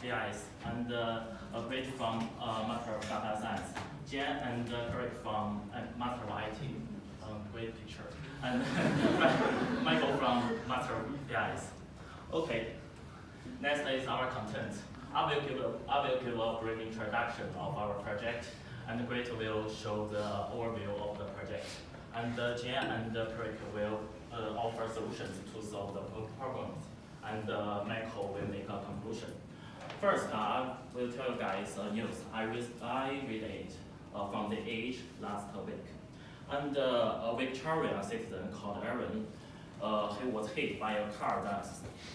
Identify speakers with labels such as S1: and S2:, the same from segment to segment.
S1: VIS, and Bridge from Master of Data Science, Jen and Craig from Master of IT, great picture, and Michael from Master of VIS. Okay, next is our content. I will give a brief introduction of our project, and Great will show the overview of the project. And Jen and Craig will offer solutions to solve the problems, and Michael will make a conclusion. First, I will tell you guys news. I read it from the Age last week. And a Victorian citizen called Aaron, he was hit by a car that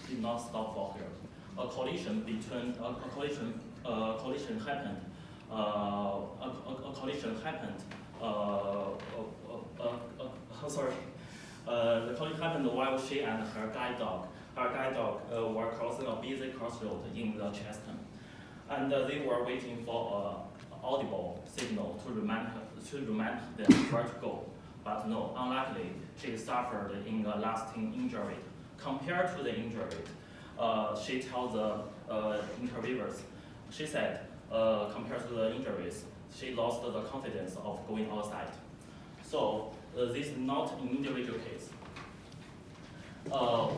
S1: did not stop for him. A collision happened. The collision happened while she and her guide dog were crossing a busy crossroad in the Cheston, and they were waiting for an audible signal to remind them where to go. But no, unluckily, she suffered a lasting injury. Compared to the injury, she told the interviewers, she said, compared to the injuries, she lost the confidence of going outside. So this is not an individual case. I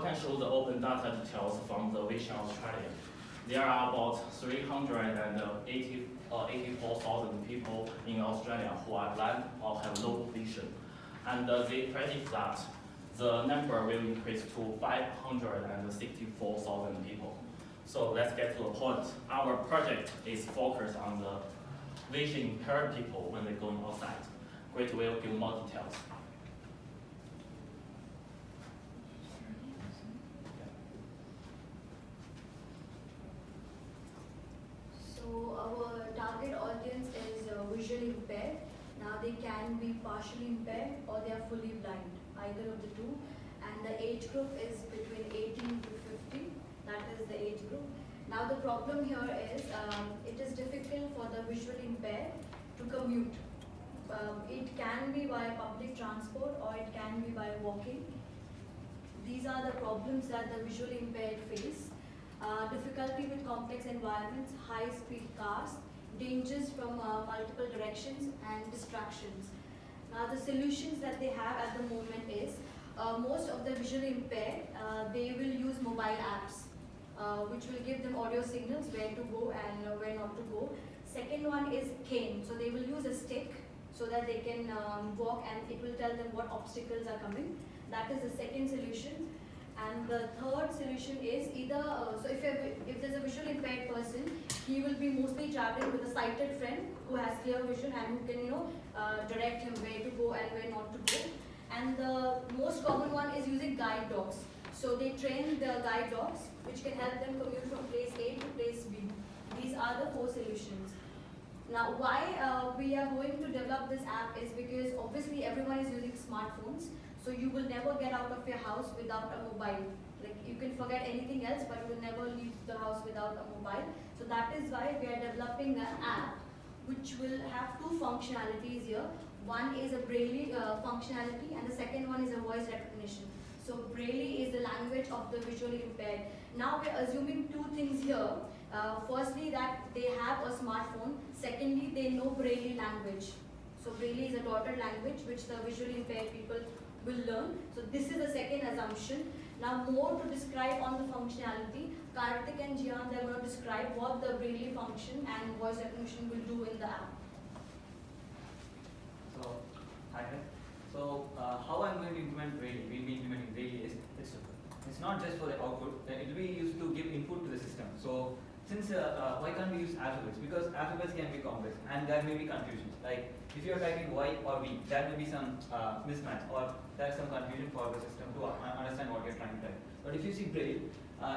S1: can show the open data details from the Vision Australia. There are about 384,000 people in Australia who are blind or have low vision. And they predict that the number will increase to 564,000 people. So let's get to the point. Our project is focused on the vision impaired people when they're going outside. Great will give more details.
S2: So our target audience is visually impaired. Now they can be partially impaired or they are fully blind, either of the two. And the age group is between 18 to 50. That is the age group. Now the problem here is it is difficult for the visually impaired to commute. It can be by public transport or it can be by walking. These are the problems that the visually impaired face. Difficulty with complex environments, high-speed cars, dangers from multiple directions, and distractions. Now the solutions that they have at the moment is, most of the visually impaired, they will use mobile apps, which will give them audio signals where to go and where not to go. Second one is cane, so they will use a stick so that they can walk and it will tell them what obstacles are coming. That is the second solution. And the third solution is either, so if there's a visually impaired person, he will be mostly traveling with a sighted friend who has clear vision and who can, direct him where to go and where not to go. And the most common one is using guide dogs. So they train the guide dogs, which can help them commute from place A to place B. These are the 4 solutions. Now, why we are going to develop this app is because obviously everyone is using smartphones. So you will never get out of your house without a mobile. Like you can forget anything else, but you will never leave the house without a mobile. So that is why we are developing an app which will have 2 functionalities here. One is a Braille functionality and the second one is a voice recognition. So Braille is the language of the visually impaired. Now we are assuming 2 things here. Firstly, that they have a smartphone. Secondly, they know Braille language. So Braille is a daughter language which the visually impaired people will learn. So this is the second assumption. Now more to describe on the functionality, Karthik and Jian, they are going to describe what the Braille function and voice recognition will do in the app.
S3: So, hi. So how I'm going to implement Braille, we'll be implementing Braille is, it's not just for the output, it will be used to give input to the system. So since, why can't we use alphabets? Because alphabets can be complex and there may be confusions. Like if you're typing Y or V, there may be some mismatch or there's some confusion for the system to understand what you're trying to type. But if you see Braille,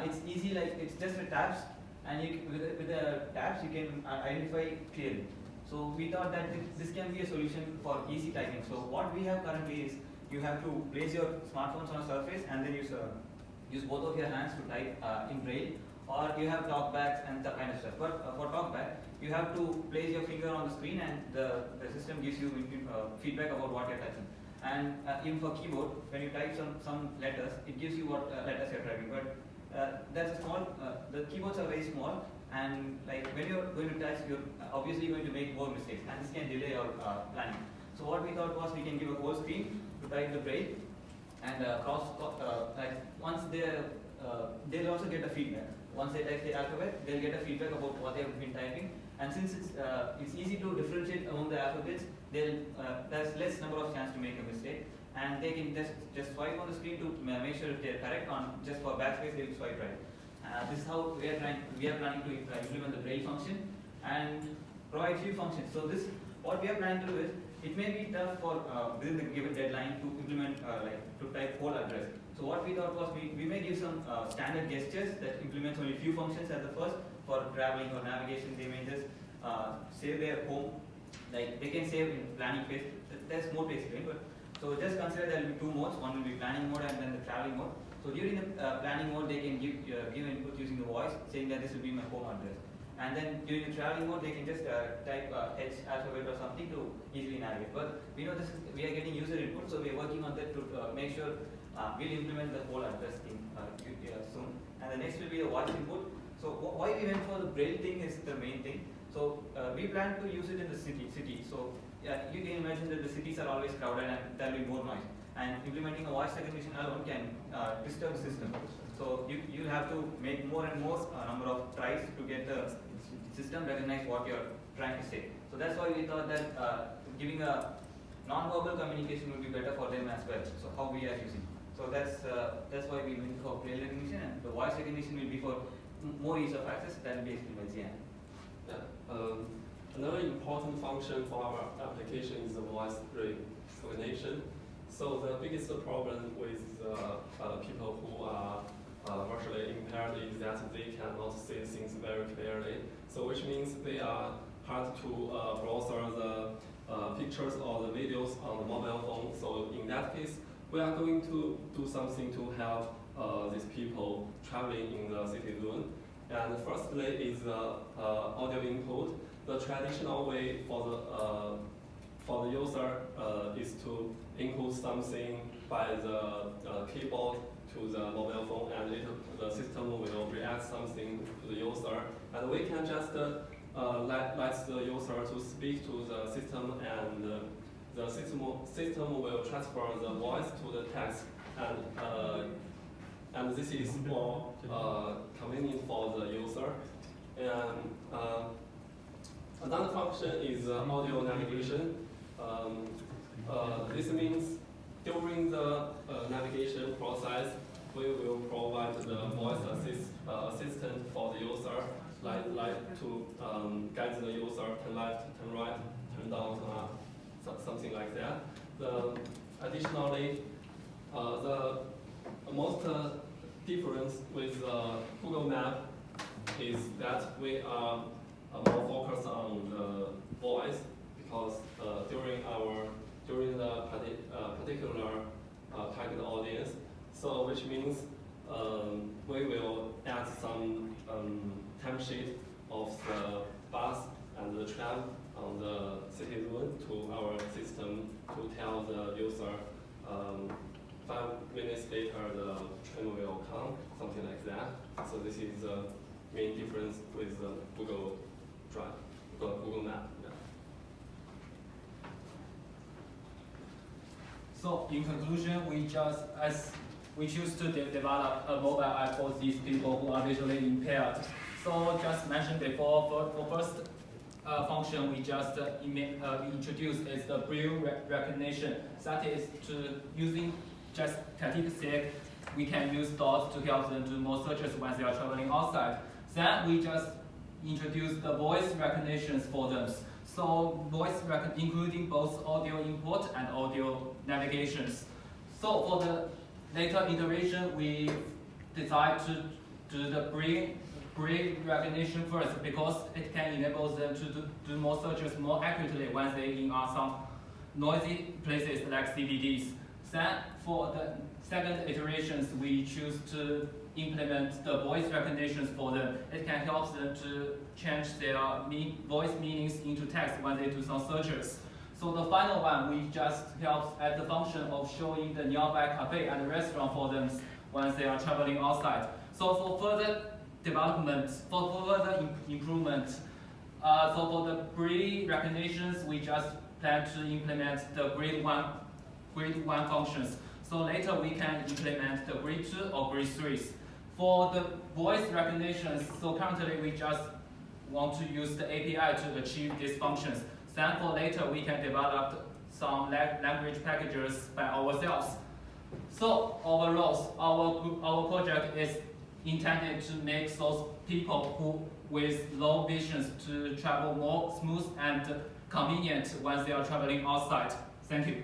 S3: it's easy, like it's just the tabs, and with the tabs you can identify clearly. So we thought that this can be a solution for easy typing. So what we have currently is you have to place your smartphones on a surface and then use both of your hands to type in Braille, or you have talkbacks and that kind of stuff. But for talkback, you have to place your finger on the screen and the system gives you feedback about what you're typing. And even for keyboard, when you type some letters, it gives you what letters you're typing. But that's a small. The keyboards are very small, and like when you're going to touch, you're obviously going to make more mistakes, and this can delay your planning. So what we thought was we can give a whole screen to type the braille, and like once they'll also get a feedback. Once they type the alphabet, they'll get a feedback about what they have been typing. And since it's easy to differentiate among the alphabets, there's less number of chance to make a mistake, and they can just swipe on the screen to make sure if they're correct. On just for backspace, they will swipe right. This is how we are planning to implement the braille function and provide few functions. So what we are planning to do is, it may be tough for within the given deadline to implement to type whole address. So what we thought was we may give some standard gestures that implements only few functions at the first. For traveling or navigation, they may just save their home. Like they can save in planning phase. There's more basically, but so just consider there will be two modes. One will be planning mode and then the traveling mode. So during the planning mode, they can give input using the voice, saying that this will be my home address. And then during the traveling mode, they can just type H alphabet or something to easily navigate. But we know we are getting user input, so we are working on that to make sure we'll implement the whole address thing soon. And the next will be the voice input. So why we went for the braille thing is the main thing. So we plan to use it in the city. So you can imagine that the cities are always crowded and there will be more noise. And implementing a voice recognition alone can disturb the system. So you have to make more and more number of tries to get the system recognize what you're trying to say. So that's why we thought that giving a non-verbal communication would be better for them as well. So how we are using. So that's why we went for braille recognition, and the voice recognition will be for more ease of access than basically by ZN.
S4: Yeah. Another important function for our application is the voice recognition. So the biggest problem with people who are visually impaired is that they cannot see things very clearly. So which means they are hard to browse the pictures or the videos on the mobile phone. So in that case, we are going to do something to help these people traveling in the city zone. And firstly is audio input. The traditional way for the user is to input something by the keyboard to the mobile phone, and the system will react something to the user. And we can just let the user to speak to the system, and the system will transfer the voice to the text, and this is more convenient for the user. And another function is audio navigation. This means during the navigation process, we will provide the voice assistant for the user, like to guide the user turn left, turn right, turn down, turn up, something like that. Additionally, the most difference with Google Map is that we are more focused on the voice, because during the particular target audience, so which means we will add some timesheet of the bus and the tram on the city zone to our system to tell the user 5 minutes later the train will come, something like that. So this is the main difference with Google Drive, Google Map. Yeah.
S5: So in conclusion, we choose to develop a mobile app for these people who are visually impaired. So just mentioned before, for first function we just introduced is the braille recognition. That is to using just static sake, we can use dots to help them do more searches when they are traveling outside. Then we just introduce the voice recognitions for them. So including both audio input and audio navigations. So for the later iteration, we decide to do the braille recognition first, because it can enable them to do more searches more accurately when they are some noisy places like CBDs. Then for the second iterations, we choose to implement the voice recognitions for them. It can help them to change their voice meanings into text when they do some searches. So the final one, we just help at the function of showing the nearby cafe and restaurant for them when they are traveling outside. So for further development, for further improvement, so for the breed recognitions, we just plan to implement the grade 1 functions. So later we can implement the grade 2 or grade 3s. For the voice recognitions, so currently we just want to use the API to achieve these functions. Then for later we can develop some language packages by ourselves. So overall, our project is intended to make those people who with low visions to travel more smooth and convenient when they are traveling outside. Thank you.